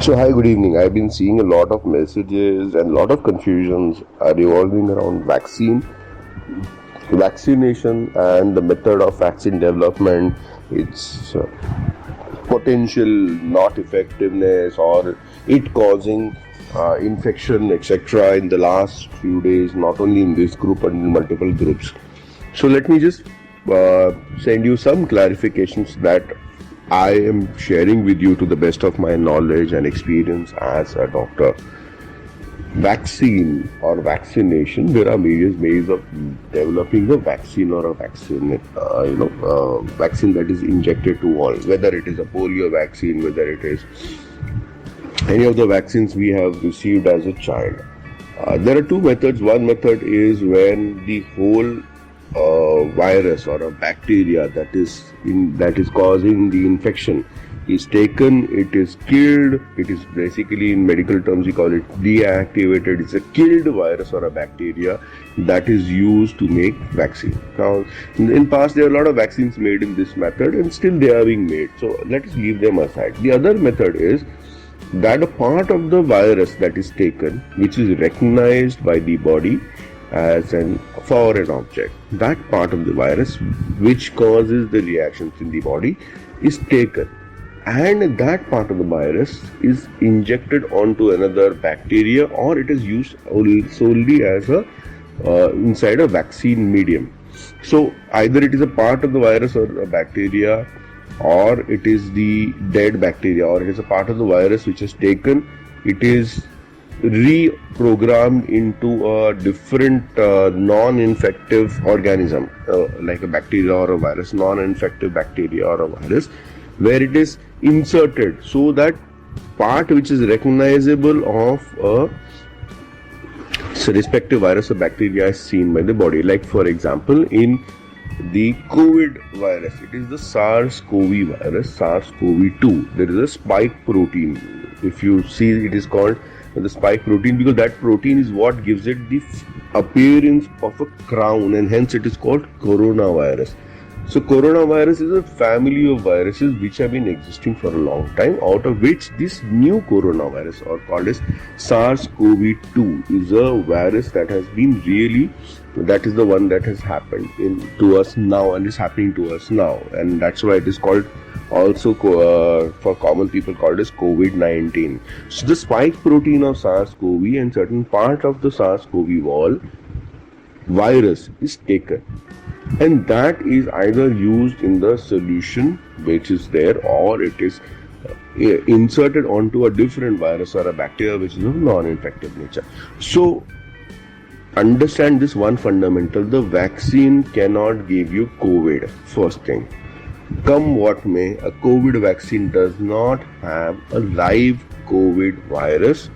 So, hi, good evening. I've been seeing a lot of messages and a lot of confusions are revolving around vaccination, and the method of vaccine development, its potential not effectiveness, or it causing infection, etc. in the last few days, not only in this group but in multiple groups. So, let me just send you some clarifications that I am sharing with you to the best of my knowledge and experience as a doctor. Vaccine or vaccination, there are various ways of developing a vaccine or a vaccine that is injected to all, whether it is a polio vaccine, whether it is any of the vaccines we have received as a child. There are two methods. One method is when the whole virus or a bacteria that is causing the infection is taken, it is killed. It is basically, in medical terms, we call it deactivated. It's a killed virus or a bacteria that is used to make vaccine. Now, in past, there are a lot of vaccines made in this method, and still they are being made. So let us leave them aside. The other method is that a part of the virus that is taken, which is recognized by the body as an foreign object, that part of the virus which causes the reactions in the body is taken, and that part of the virus is injected onto another bacteria, or it is used solely as a inside a vaccine medium. So either it is a part of the virus or a bacteria, or it is the dead bacteria, or it is a part of the virus which is taken, it is reprogrammed into a different non-infective organism, like a bacteria or a virus, non-infective bacteria or a virus, where it is inserted so that part which is recognizable of a respective virus or bacteria is seen by the body. Like, for example, in the COVID virus, it is the SARS-CoV virus, SARS-CoV-2. There is a spike protein. If you see, it is called the spike protein because that protein is what gives it the appearance of a crown, and hence it is called coronavirus. So coronavirus is a family of viruses which have been existing for a long time, out of which this new coronavirus, or called as SARS-CoV-2, is a virus that has been that is the one that has happened to us now and is happening to us now, and that's why it is called also for common people called as COVID-19. So the spike protein of SARS-CoV and certain part of the SARS-CoV wall virus is taken, and that is either used in the solution which is there, or it is inserted onto a different virus or a bacteria which is of non-infective nature. So understand this one fundamental: the vaccine cannot give you COVID. First thing, come what may, a COVID vaccine does not have a live COVID virus,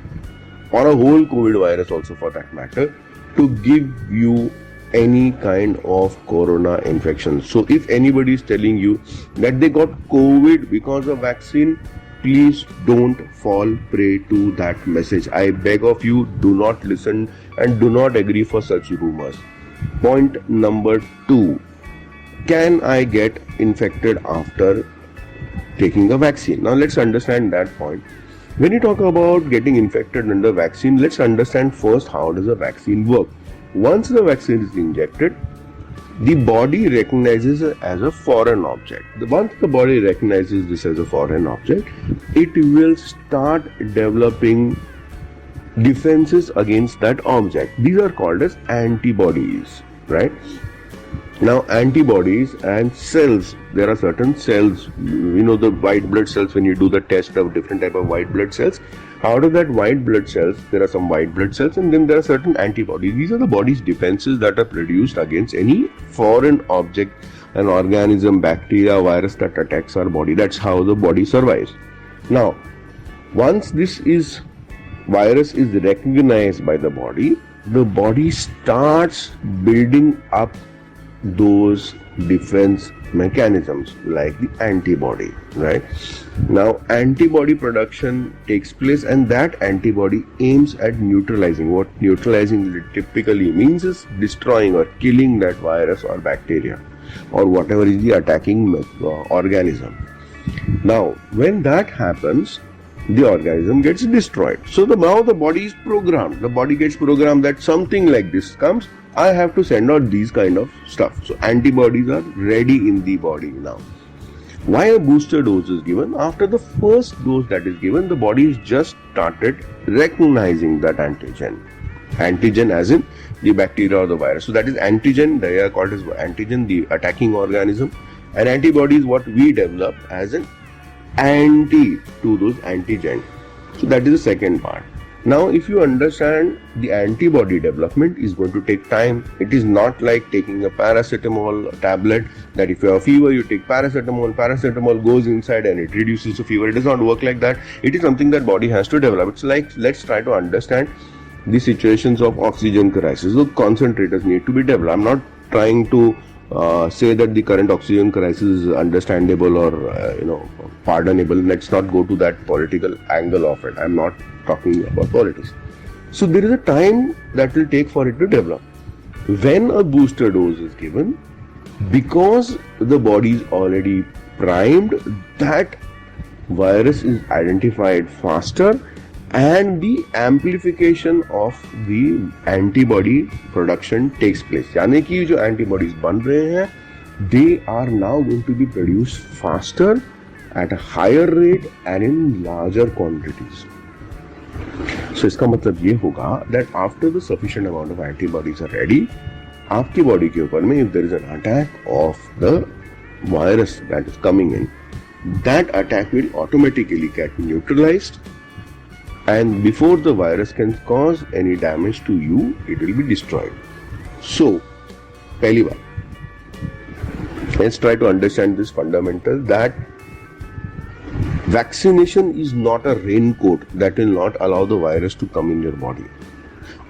or a whole COVID virus also for that matter, to give you any kind of corona infection. So if anybody is telling you that they got COVID because of vaccine, please don't fall prey to that message. I beg of you, do not listen and do not agree for such rumors. Point number 2. Can I get infected after taking a vaccine? Now let's understand that point. When you talk about getting infected under vaccine, let's understand first how does a vaccine work. Once the vaccine is injected, the body recognizes it as a foreign object. Once the body recognizes this as a foreign object, it will start developing defenses against that object. These are called as antibodies, right? Now, antibodies and cells, there are certain cells, the white blood cells. When you do the test of different type of white blood cells, out of that white blood cells, there are some white blood cells, and then there are certain antibodies. These are the body's defenses that are produced against any foreign object, an organism, bacteria, virus that attacks our body. That's how the body survives. Now, once this virus is recognized by the body starts building up those defense mechanisms like the antibody, right? Now, antibody production takes place, and that antibody aims at neutralizing. What neutralizing typically means is destroying or killing that virus or bacteria or whatever is the attacking organism. Now, when that happens, the organism gets destroyed. So now the body is programmed. The body gets programmed that something like this comes, I have to send out these kind of stuff. So antibodies are ready in the body now. Why a booster dose is given? After the first dose that is given, the body has just started recognizing that antigen. Antigen as in the bacteria or the virus. So that is antigen, they are called as antigen, the attacking organism. And antibody is what we develop as an anti to those antigen. So that is the second part. Now if you understand the antibody development is going to take time. It is not like taking a paracetamol tablet that if you have fever you take paracetamol goes inside and it reduces the fever. It does not work like that. It is something that body has to develop. It's like, let's try to understand the situations of oxygen crisis. The concentrators need to be developed. I'm not trying to say that the current oxygen crisis is understandable or pardonable. Let's not go to that political angle of it. I'm not talking about politics. So there is a time that will take for it to develop. When a booster dose is given, because the body is already primed, that virus is identified faster and the amplification of the antibody production takes place. यानी कि जो antibodies बन रहे हैं, they are now going to be produced faster at a higher rate and in larger quantities. So इसका मतलब ये होगा that after the sufficient amount of antibodies are ready, आपकी body के ऊपर में if there is an attack of the virus that is coming in, that attack will automatically get neutralized. And before the virus can cause any damage to you, it will be destroyed. So, पहली बात, let's try to understand this fundamental that vaccination is not a raincoat that will not allow the virus to come in your body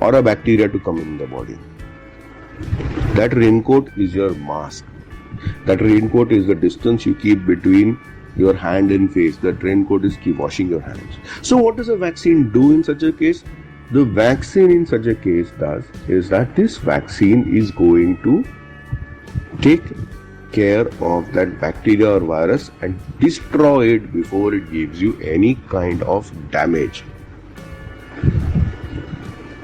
or a bacteria to come in the body. That raincoat is your mask. That raincoat is the distance you keep between your hand and face. That raincoat is keep washing your hands. So what does a vaccine do in such a case? The vaccine in such a case does is that this vaccine is going to take care of that bacteria or virus and destroy it before it gives you any kind of damage.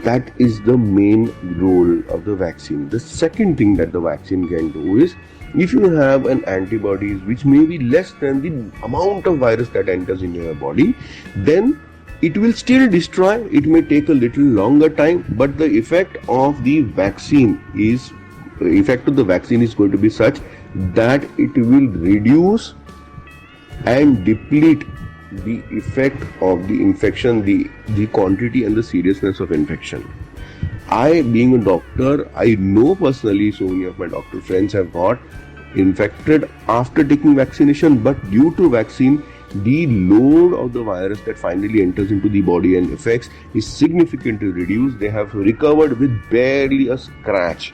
That is the main role of the vaccine. The second thing that the vaccine can do is, if you have an antibodies which may be less than the amount of virus that enters in your body, then it will still destroy. It may take a little longer time, but the effect of the vaccine is going to be such that it will reduce and deplete the effect of the infection, the quantity and the seriousness of infection. I, being a doctor, I know personally so many of my doctor friends have got infected after taking vaccination, but due to vaccine, the load of the virus that finally enters into the body and affects is significantly reduced. They have recovered with barely a scratch.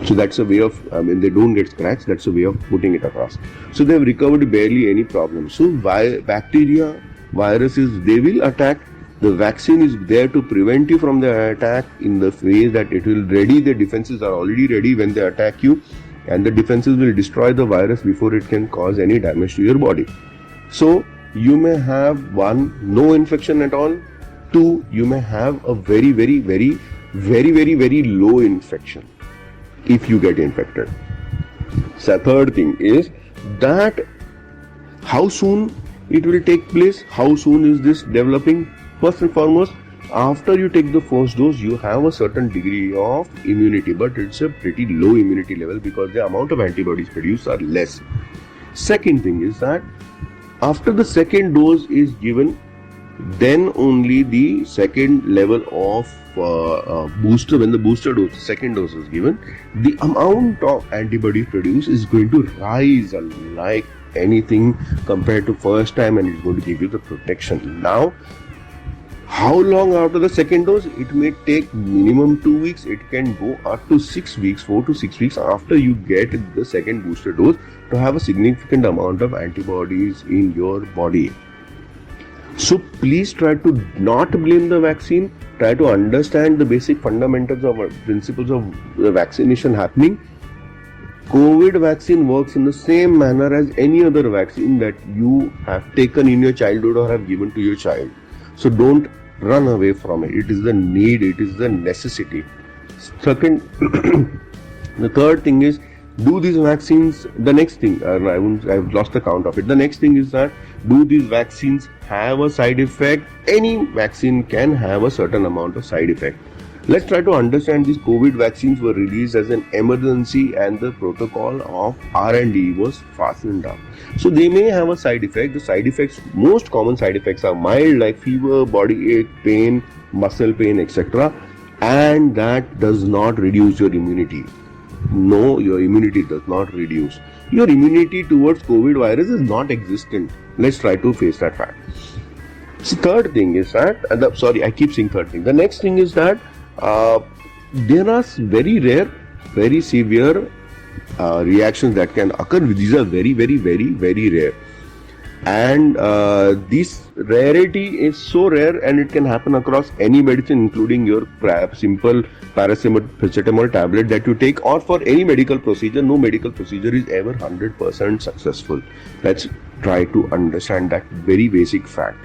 So that's a way of, they don't get scratched, that's a way of putting it across. So they have recovered barely any problem. So bacteria, viruses, they will attack. The vaccine is there to prevent you from the attack in the way that it will ready, the defenses are already ready when they attack you, and the defenses will destroy the virus before it can cause any damage to your body. So you may have one, no infection at all. Two, you may have a very low infection if you get infected. So third thing is that how soon it will take place, how soon is this developing. First and foremost, after you take the first dose, you have a certain degree of immunity, but it's a pretty low immunity level because the amount of antibodies produced are less. Second thing is that after the second dose is given, then only the second level of booster, when the booster dose, the second dose is given, the amount of antibodies produced is going to rise like anything compared to first time, and it's going to give you the protection. Now, how long after the second dose? It may take minimum 2 weeks. It can go up to 6 weeks, 4 to 6 weeks after you get the second booster dose to have a significant amount of antibodies in your body. So please try to not blame the vaccine. Try to understand the basic fundamentals of principles of the vaccination happening. COVID vaccine works in the same manner as any other vaccine that you have taken in your childhood or have given to your child. So don't run away from it. It is the need, it is the necessity. Second, the third thing is, do these vaccines, the next thing, I've lost the count of it. The next thing is that, do these vaccines have a side effect? Any vaccine can have a certain amount of side effect. Let's try to understand these COVID vaccines were released as an emergency and the protocol of R&D was fastened up. So they may have a side effect. The side effects, most common side effects are mild, like fever, body ache, pain, muscle pain, etc. And that does not reduce your immunity. No, your immunity does not reduce. Your immunity towards COVID virus is not existent. Let's try to face that fact. So third thing is that, I keep saying third thing. The next thing is that there are very rare, very severe reactions that can occur. These are very, very, very, very rare. And this rarity is so rare, and it can happen across any medicine, including your simple paracetamol tablet that you take, or for any medical procedure. No medical procedure is ever 100% successful. Let's try to understand that very basic fact.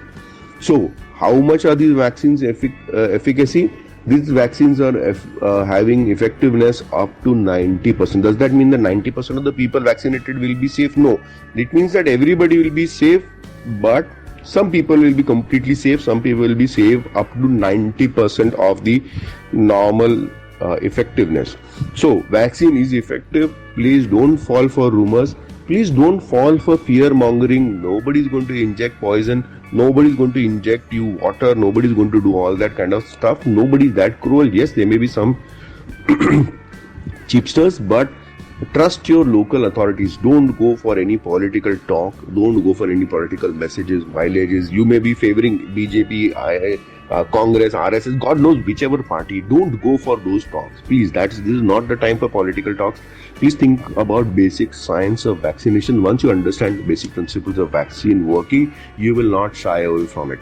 So, how much are these vaccines efficacy? These vaccines are having effectiveness up to 90%. Does that mean that 90% of the people vaccinated will be safe? No. It means that everybody will be safe, but some people will be completely safe, some people will be safe up to 90% of the normal effectiveness. So, vaccine is effective. Please don't fall for rumors. Please don't fall for fear mongering. Nobody is going to inject poison. Nobody is going to inject you water. Nobody is going to do all that kind of stuff. Nobody is that cruel. Yes, there may be some cheapsters, but trust your local authorities. Don't go for any political talk. Don't go for any political messages, mileages. You may be favoring BJP, Congress, RSS, God knows whichever party. Don't go for those talks. Please, this is not the time for political talks. Please think about basic science of vaccination. Once you understand the basic principles of vaccine working, you will not shy away from it.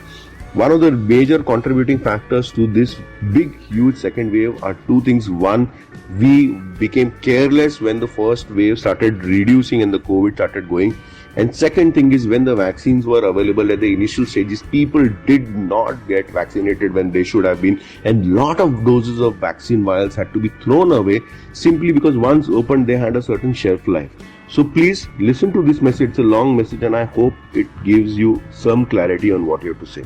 One of the major contributing factors to this big, huge second wave are two things. One, we became careless when the first wave started reducing and the COVID started going. And second thing is, when the vaccines were available at the initial stages, people did not get vaccinated when they should have been. And lot of doses of vaccine vials had to be thrown away simply because once opened, they had a certain shelf life. So please listen to this message. It's a long message and I hope it gives you some clarity on what you have to say.